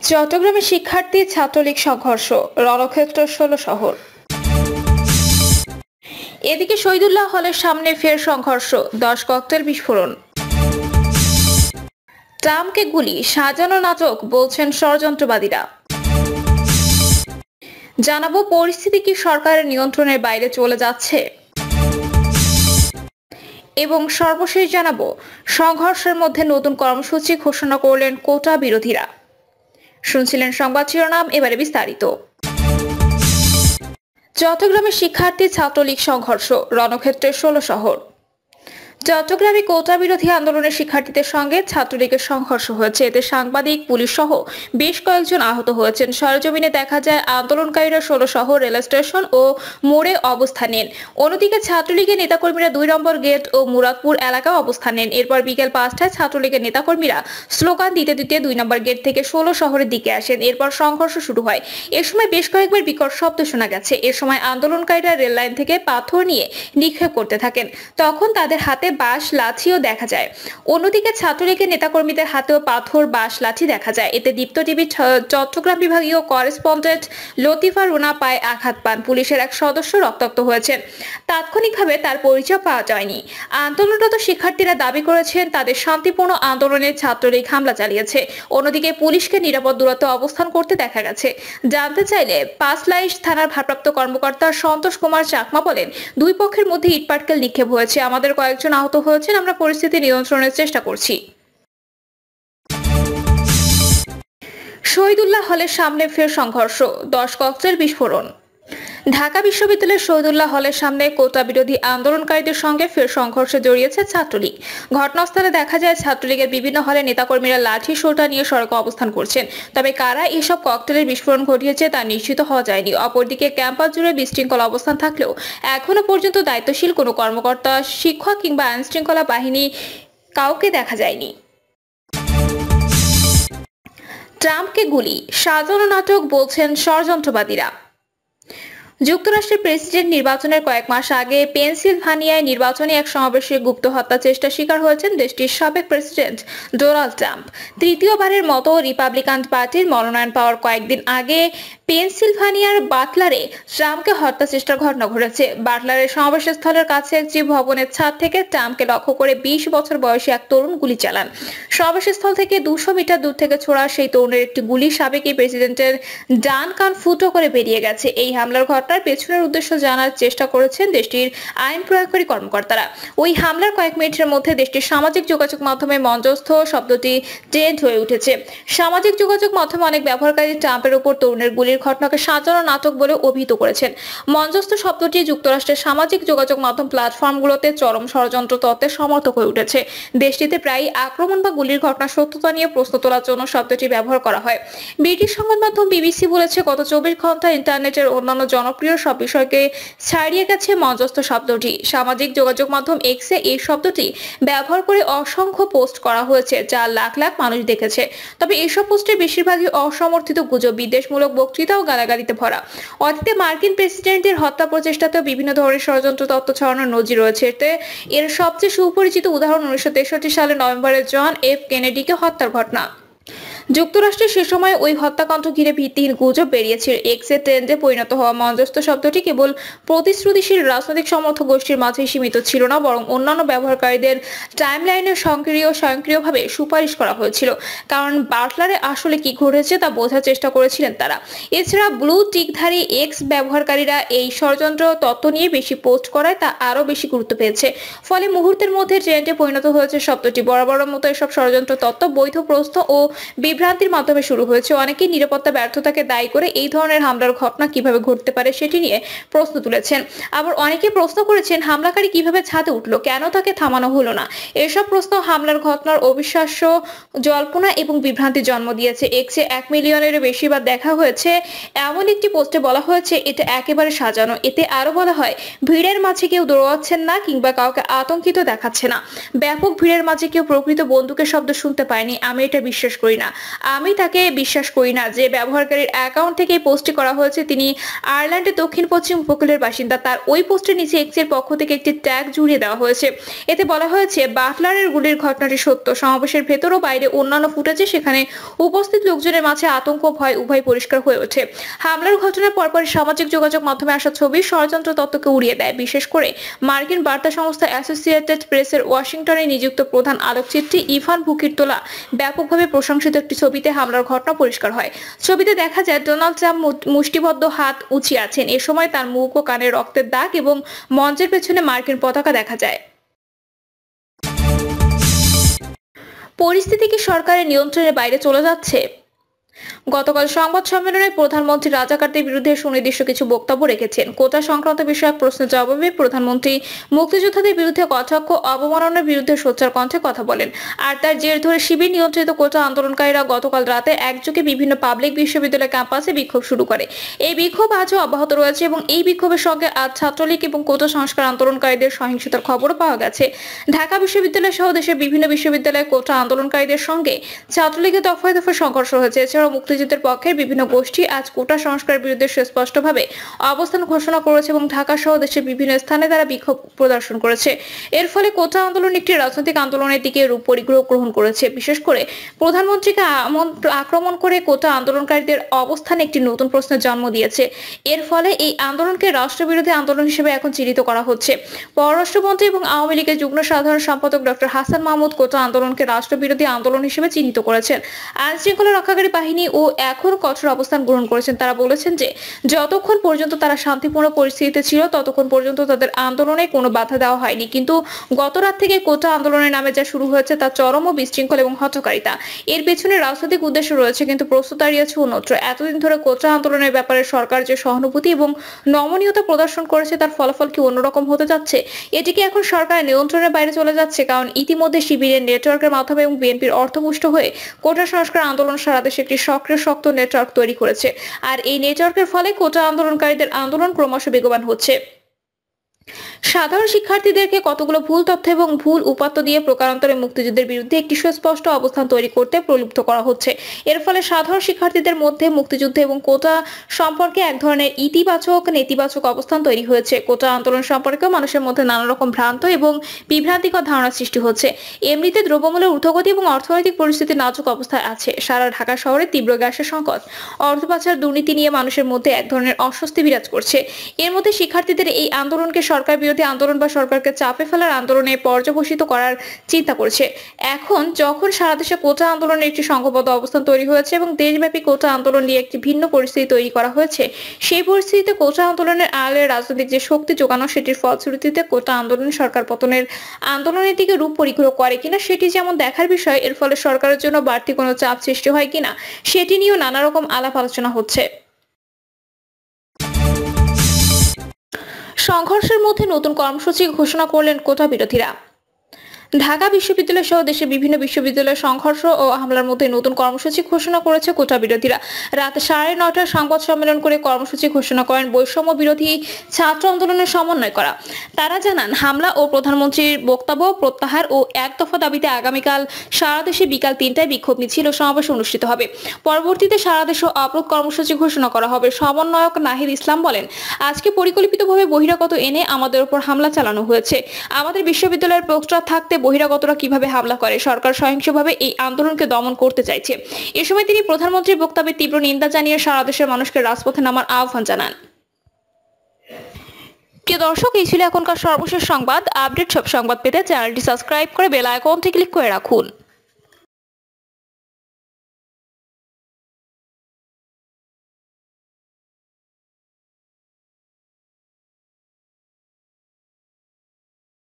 চট্টগ্রামে শিক্ষার্থী ছাত্রলীগ সংঘর্ষ, রণক্ষেত্র ১৬ শহর। এদিকে শহীদুল্লাহ হলের সামনে ফের সংঘর্ষ, ১০ ককটেল বিস্ফোরণ। ট্রাম্পকে গুলি, সাজানো নাটক বলছেন ষড়যন্ত্রবাদীরা। জানাবো পরিস্থিতি কি সরকারের নিয়ন্ত্রণের বাইরে চলে যাচ্ছে। এবং সর্বশেষ জানাবো সংঘর্ষের মধ্যে নতুন কর্মসূচি ঘোষণা করলেন কোটা বিরোধীরা। শুনছিলেন সংবাদ শিরোনাম, এবারে বিস্তারিত। চট্টগ্রামে শিক্ষার্থী ছাত্রলীগ সংঘর্ষ, রণক্ষেত্রে ১৬ শহর। চট্টগ্রামে কোটা বিরোধী আন্দোলনের শিক্ষার্থীদের সঙ্গে ছাত্রলীগের সংঘর্ষ হয়েছে। এতে সাংবাদিক, পুলিশ সহ বেশ কয়েকজন আহত হয়েছেন। সরেজমিনে দেখা যায় আন্দোলনকারীরা ১৬ শহর রেল স্টেশন ও মোড়ে অবস্থান নেন। অন্যদিকে ছাত্রলীগের নেতাকর্মীরা ২ নম্বর গেট ও মুরাদপুর এলাকায় অবস্থান নেন। এরপর বিকেল ৫টায় ছাত্রলীগের নেতাকর্মীরা স্লোগান দিতে দিতে ২ নম্বর গেট থেকে ১৬ শহরের দিকে আসেন। এরপর সংঘর্ষ শুরু হয়। এ সময় বেশ কয়েকবার বিকট শব্দ শোনা গেছে। এ সময় আন্দোলনকারীরা রেল লাইন থেকে পাথর নিয়ে নিক্ষেপ করতে থাকেন। তখন তাদের হাতে বাঁশ লাঠিও দেখা যায়। অন্যদিকে ছাত্রলীগের নেতাকর্মীদের হাতেও পাথর, বাঁশ, লাঠি দেখা যায়। এতে দীপ্ত টিভি চট্টগ্রাম বিভাগীয় করেসপন্ডেন্ট লতিফা রুনা পায়ে আঘাত পান। পুলিশের এক সদস্য রক্তাক্ত হয়েছেন। তাৎক্ষণিকভাবে তার পরিচয় পাওয়া যায়নি। আন্দোলনরত শিক্ষার্থীরা দাবি করেছেন তাদের শান্তিপূর্ণ আন্দোলনে ছাত্রলীগ হামলা চালিয়েছে। অন্যদিকে পুলিশকে নিরাপদ দূরত্বে অবস্থান করতে দেখা গেছে। জানতে চাইলে পাঁচলাইশ থানার ভারপ্রাপ্ত কর্মকর্তা সন্তোষ কুমার চাকমা বলেন, দুই পক্ষের মধ্যে ইটপাটকেল নিক্ষেপ হয়েছে। আমাদের কয়েকজন আহত হয়েছেন। আমরা পরিস্থিতি নিয়ন্ত্রণের চেষ্টা করছি। শহীদুল্লাহ হলের সামনে ফের সংঘর্ষ, ১০ ককটেল বিস্ফোরণ। ঢাকা বিশ্ববিদ্যালয়ের শহীদুল্লাহ হলের সামনে কোটা বিরোধী আন্দোলনকারীদের সঙ্গে ফের সংঘর্ষে জড়িয়েছে ছাত্রলীগ। ঘটনাস্থলে দেখা যায় ছাত্রলীগের বিভিন্ন হলে নেতাকর্মীরা লাঠি সোঁটা নিয়ে সড়কে অবস্থান করছেন। তবে কারা এসব ককটেলের বিস্ফোরণ ঘটিয়েছে তা নিশ্চিত হওয়া যায়নি। অপরদিকে ক্যাম্পাস জুড়ে বিশৃঙ্খল অবস্থান থাকলেও এখনো পর্যন্ত দায়িত্বশীল কোনো কর্মকর্তা, শিক্ষক কিংবা আইনশৃঙ্খলা বাহিনী কাউকে দেখা যায়নি। ট্রাম্পকে গুলি, সাজানো নাটক বলছেন ষড়যন্ত্রবাদীরা। যুক্তরাষ্ট্রের প্রেসিডেন্ট নির্বাচনের কয়েক মাস আগে পেনসিলভানিয়ায় নির্বাচনী এক সমাবেশে গুপ্ত হত্যা চেষ্টা শিকার হয়েছেন দেশটির সাবেক প্রেসিডেন্ট ডোনাল্ড ট্রাম্প। তৃতীয়বারের মতো রিপাবলিকান পার্টির মনোনয়ন পাওয়ার কয়েকদিন আগে পেনসিলভানিয়ার বাটলারে ট্রাম্পকে হত্যা চেষ্টার ঘটনা ঘটেছে। বাটলারের সমাবেশস্থলের কাছে একটি ভবনের ছাদ থেকে ট্রাম্পকে লক্ষ্য করে ২০ বছর বয়সী এক তরুণ গুলি চালান। সমাবেশস্থল থেকে ২০০ মিটার দূর থেকে ছোড়া সেই তরুণের একটি গুলি সাবেক প্রেসিডেন্টের ডান কান ফুটো করে বেরিয়ে গেছে। এই হামলার ঘটনার পেছনের উদ্দেশ্য জানার চেষ্টা করেছেন দেশটির আইন প্রয়োগকারী কর্মকর্তারা। ওই হামলার কয়েক মিনিটের মধ্যে দেশটির সামাজিক যোগাযোগ মাধ্যমে মঞ্চস্থ শব্দটি ট্রেন্ড হয়ে উঠেছে। সামাজিক যোগাযোগ মাধ্যমে অনেক ব্যবহারকারী ট্রাম্পের উপর তরুণের গুলির ঘটনাকে সাজানো নাটক বলে অভিহিত করেছেন। মঞ্চস্থ শব্দটি যুক্তরাষ্ট্রের সামাজিক যোগাযোগ মাধ্যম প্ল্যাটফর্মগুলোতে চরম ষড়যন্ত্র তত্ত্বের সমর্থক হয়ে উঠেছে। দেশটিতে প্রায় আক্রমণ বা গুলির ঘটনার সত্যতা নিয়ে প্রশ্ন তোলার জন্য শব্দটি ব্যবহার করা হয়। ব্রিটিশ সংবাদ মাধ্যম বিবিসি বলেছে, গত ২৪ ঘন্টায় ইন্টারনেটের অন্যান্য জনপ্রিয় সব বিষয়কে ছাড়িয়ে গেছে মঞ্চস্থ শব্দটি। সামাজিক যোগাযোগ মাধ্যম এক্সে এই শব্দটি ব্যবহার করে অসংখ্য পোস্ট করা হয়েছে, যা লাখ লাখ মানুষ দেখেছে। তবে এসব পোস্টের বেশিরভাগই অসমর্থিত গুজব, বিদ্বেষমূলক বক্তৃতা ও গালাগালিতে ভরা। অতীতে মার্কিন প্রেসিডেন্টদের হত্যা প্রচেষ্টাতেও বিভিন্ন ধরনের ষড়যন্ত্র তত্ত্ব ছড়ানোর নজির রয়েছে। এর সবচেয়ে সুপরিচিত উদাহরণ ১৯৬৩ সালে নভেম্বরে জন এফ কেনেডিকে হত্যার ঘটনা। যুক্তরাষ্ট্রে সে সময় ওই হত্যাকাণ্ড ঘিরে ভিত্তিহীন গুজব বেরিয়েছিল। এক্সের ট্রেন্ডে পরিণত হওয়া মঞ্চস্থ শব্দটি কেবল প্রতিশ্রুতিশীল রাজনৈতিক সমর্থক গোষ্ঠীর মাঝেই সীমিত ছিল না, বরং অন্যান্য ব্যবহারকারীদের টাইমলাইনে স্বয়ংক্রিয়ভাবে সুপারিশ করা হয়েছিল। কারণ বাটলারে আসলে কি ঘটেছে তা বোঝার চেষ্টা করেছিলেন তারা। এছাড়া ব্লু টিকধারী এক্স ব্যবহারকারীরা এই ষড়যন্ত্র তত্ত্ব নিয়ে বেশি পোস্ট করায় তা আরও বেশি গুরুত্ব পেয়েছে। ফলে মুহূর্তের মধ্যে ট্রেন্ডে পরিণত হয়েছে শব্দটি। বরাবরের মতো এসব ষড়যন্ত্র তত্ত্ব বৈধ প্রশ্ন ও বিভ্রান্তির মাধ্যমে শুরু হয়েছে। অনেকেই নিরাপত্তা ব্যর্থতাকে দায়ী করে এই ধরনের হামলার ঘটনা কিভাবে ঘটতে পারে সেটি নিয়ে প্রশ্ন তুলেছেন। আবার অনেকে প্রশ্ন করেছেন, হামলাকারী কিভাবে ছাদে উঠলো, কেন তাকে থামানো হলো না। এসব প্রশ্ন হামলার ঘটনার অবিশ্বাস্য জল্পনা এবং বিভ্রান্তির জন্ম দিয়েছে। এক্সে ১ মিলিয়নের বেশি বার দেখা হয়েছে এমন একটি পোস্টে বলা হয়েছে এটা একেবারে সাজানো। এতে আরো বলা হয়, ভিড়ের মাঝে কেউ দৌড়াচ্ছেন না কিংবা কাউকে আতঙ্কিত দেখাচ্ছে না। ব্যাপক ভিড়ের মাঝে কেউ প্রকৃত বন্দুকের শব্দ শুনতে পায়নি, আমি এটা বিশ্বাস করি না। আমি তাকে বিশ্বাস করি না। যে ব্যবহারকারীর অ্যাকাউন্ট থেকে এই পোস্টটি করা হয়েছে তিনি আয়ারল্যান্ডের দক্ষিণ পশ্চিম উপকূলের বাসিন্দা। তার ওই পোস্টের নিচে এক্সের পক্ষ থেকে একটি ট্যাগ জুড়িয়ে দেওয়া হয়েছে। এতে বলা হয়েছে, বাটলারের গুলির ঘটনাটি সত্য। সমাবেশের ভেতর ও বাইরে অন্যান্য ফুটেজে সেখানে উপস্থিত লোকজনের মাঝে আতঙ্ক ভয় উভয় পরিষ্কার হয়ে ওঠে। হামলার ঘটনার পরপরই সামাজিক যোগাযোগ মাধ্যমে আসা ছবি ষড়যন্ত্র তত্ত্বকে উড়িয়ে দেয়। বিশেষ করে মার্কিন বার্তা সংস্থা অ্যাসোসিয়েটেড প্রেসের ওয়াশিংটনে নিযুক্ত প্রধান আলোকচিত্রী ইভান বুকির তোলা ব্যাপকভাবে প্রশংসিত একটি ছবিতে হামলার ঘটনা পরিষ্কার হয়। ছবিতে দেখা যায় ডোনাল্ড ট্রাম্প মুষ্টিবদ্ধ হাত উঁচিয়ে আছেন। এ সময় তার মুখ ও কানে রক্তের দাগ এবং মঞ্চের পেছনে মার্কিন পতাকা দেখা যায়। পরিস্থিতি কি সরকারের নিয়ন্ত্রণের বাইরে চলে যাচ্ছে? গতকাল সংবাদ সম্মেলনে প্রধানমন্ত্রী রাজাকারদের বিরুদ্ধে সুনির্দিষ্ট কিছু বক্তব্য রেখেছেন। কোটা সংক্রান্ত বিষয়ক প্রশ্নের জবাবে প্রধানমন্ত্রী মুক্তিযোদ্ধাদের বিরুদ্ধে কটাক্ষ অবমাননার বিরুদ্ধে সোচ্চার কণ্ঠে কথা বলেন। আর তার জের ধরে শিবির নিয়ন্ত্রিত কোটা আন্দোলনকারীরা গতকাল রাতে একযোগে বিভিন্ন পাবলিক বিশ্ববিদ্যালয় ক্যাম্পাসে বিক্ষোভ শুরু করে। এই বিক্ষোভ আজও অব্যাহত রয়েছে এবং এই বিক্ষোভের সঙ্গে আজ ছাত্রলীগ এবং কোটা সংস্কার আন্দোলনকারীদের সহিংসতার খবরও পাওয়া গেছে। ঢাকা বিশ্ববিদ্যালয় সহ দেশের বিভিন্ন বিশ্ববিদ্যালয়ে কোটা আন্দোলনকারীদের সঙ্গে ছাত্রলীগের দফায় দফায় সংঘর্ষ হয়েছে। এছাড়াও মুক্তিযুদ্ধের পক্ষের বিভিন্ন গোষ্ঠী আজ কোটা সংস্কারের বিরুদ্ধে সুস্পষ্টভাবে অবস্থান ঘোষণা করেছে এবং ঢাকা সহ দেশের বিভিন্ন স্থানে তারা বিক্ষোভ প্রদর্শন করেছে। এর ফলে কোটা আন্দোলন একটি রাজনৈতিক আন্দোলনের দিকে রূপ পরিগ্রহ গ্রহণ করেছে। বিশেষ করে প্রধানমন্ত্রীকে আক্রমণ করে কোটা আন্দোলনকারীদের অবস্থান একটি নতুন প্রশ্নের জন্ম দিয়েছে। এর ফলে এই আন্দোলনকে রাষ্ট্রবিরোধী আন্দোলন হিসেবে এখন চিহ্নিত করা হচ্ছে। পররাষ্ট্রমন্ত্রী এবং আওয়ামী লীগের যুগ্ম সাধারণ সম্পাদক ডক্টর হাসান মাহমুদ কোটা আন্দোলনকে রাষ্ট্রবিরোধী আন্দোলন হিসেবে চিহ্নিত করেছেন। আইন শৃঙ্খলা রক্ষাকারী বাহিনী ও এখন কঠোর অবস্থান গ্রহণ করেছেন। তারা বলেছেন যে যতক্ষণ পর্যন্ত তারা শান্তিপূর্ণ পরিস্থিতিতে ছিল ততক্ষণ পর্যন্ত তাদের আন্দোলনে কোনো বাধা দেওয়া হয়নি। কিন্তু গত রাত থেকে কোটা আন্দোলনের নামে যা শুরু হয়েছে তা চরম ও বিশৃঙ্খল এবং হঠকারিতা। এর পেছনে রাজনৈতিক উদ্দেশ্য রয়েছে, কিন্তু প্রস্তুত দাঁড়িয়েছে অন্যত্র। এতদিন ধরে কোটা আন্দোলনের ব্যাপারে সরকার যে সহানুভূতি এবং নমনীয়তা প্রদর্শন করেছে তার ফলাফল কি অন্যরকম হতে যাচ্ছে? এটি কি এখন সরকারের নিয়ন্ত্রণের বাইরে চলে যাচ্ছে? কারণ ইতিমধ্যে শিবিরের নেটওয়ার্কের মাধ্যমে এবং বিএনপির অর্থপুষ্ট হয়ে কোটা সংস্কার আন্দোলন সারা দেশে একটি সক্রিয় শক্ত নেটওয়ার্ক তৈরি করেছে। আর এই নেটওয়ার্কের ফলে কোটা আন্দোলনকারীদের আন্দোলন ক্রমশ বেগবান হচ্ছে। সাধারণ শিক্ষার্থীদেরকে কতগুলো ভুল তথ্য এবং ভুল উপাত্ত দিয়ে প্রকারান্তরে মুক্তিযুদ্ধের বিরুদ্ধে একটি সুস্পষ্ট অবস্থান তৈরি করতে প্রলুব্ধ করা হচ্ছে। এর ফলে সাধারণ শিক্ষার্থীদের মধ্যে মুক্তিযুদ্ধ এবং কোটা সম্পর্কে এক ধরনের ইতিবাচক নেতিবাচক অবস্থান তৈরি হয়েছে। কোটা আন্দোলন সম্পর্কে মানুষের মধ্যে নানা রকম ভ্রান্ত এবং বিভ্রান্তিকর ধারণা সৃষ্টি হচ্ছে। এমনিতে দ্রব্যমূল্যের ঊর্ধ্বগতি এবং অর্থনৈতিক পরিস্থিতি নাজুক অবস্থায় আছে। সারা ঢাকা শহরে তীব্র গ্যাসের সংকট, অর্থ পাচার, দুর্নীতি নিয়ে মানুষের মধ্যে এক ধরনের অস্বস্তি বিরাজ করছে। এর মধ্যে শিক্ষার্থীদের এই আন্দোলনকে সরকার বিরোধী আন্দোলন বা সরকারকে চাপে ফেলার আন্দোলনে পর্যবসিত করার চিন্তা করছে। এখন যখন সারা দেশে কোটা আন্দোলনের একটি সংঘবদ্ধ অবস্থান তৈরি হয়েছে এবং দেশব্যাপী কোটা আন্দোলন নিয়ে একটি ভিন্ন পরিস্থিতি তৈরি করা হয়েছে, সেই পরিস্থিতিতে কোটা আন্দোলনের আড়ালে রাজনৈতিক যে শক্তি যোগানো সেটির ফলশ্রুতিতে কোটা আন্দোলন সরকার পতনের আন্দোলনের দিকে রূপ পরিগ্রহ করে কিনা সেটি যেমন দেখার বিষয়। এর ফলে সরকারের জন্য বাড়তি কোনো চাপ সৃষ্টি হয় কিনা সেটি নিয়েও নানা রকম আলাপ আলোচনা হচ্ছে। সংঘর্ষের মধ্যে নতুন কর্মসূচি ঘোষণা করলেন কোটা বিরোধীরা। ঢাকা বিশ্ববিদ্যালয় সহ দেশের বিভিন্ন বিশ্ববিদ্যালয়ের সংঘর্ষ ও হামলার মধ্যে নতুন কর্মসূচি ঘোষণা করেছে কোটা বিরোধীরা। রাত 9:30টায় সংবাদ সম্মেলন করে কর্মসূচি ঘোষণা করেন বৈষম্য বিরোধী ছাত্র আন্দোলনের সমন্বয় করা। তারা জানান, হামলা ও প্রধানমন্ত্রীর বক্তব্য প্রত্যাহার ও এক দফা দাবিতে আগামীকাল সারা দেশে বিকাল 3টায় বিক্ষোভ মিছিল ও সমাবেশ অনুষ্ঠিত হবে। পরবর্তীতে সারা দেশে অবরোধ কর্মসূচি ঘোষণা করা হবে। সমন্বয়ক নাহিদ ইসলাম বলেন, আজকে পরিকল্পিতভাবে বহিরাগত এনে আমাদের উপর হামলা চালানো হয়েছে। আমাদের বিশ্ববিদ্যালয়ের পোস্টার থাকতে বহিরাগতরা কিভাবে হামলা করে? সরকার সহিংসভাবে এই আন্দোলনকে দমন করতে চাইছে। এ সময় তিনি প্রধানমন্ত্রীর বক্তব্যের তীব্র নিন্দা জানিয়ে সারা দেশের মানুষকে রাজপথে নামার আহ্বান জানান। প্রিয় দর্শক, এই ছিল এখনকার সর্বশেষ সংবাদ। আপডেট সব সংবাদ পেতে চ্যানেলটি সাবস্ক্রাইব করে বেল আইকনটি ক্লিক করে রাখুন।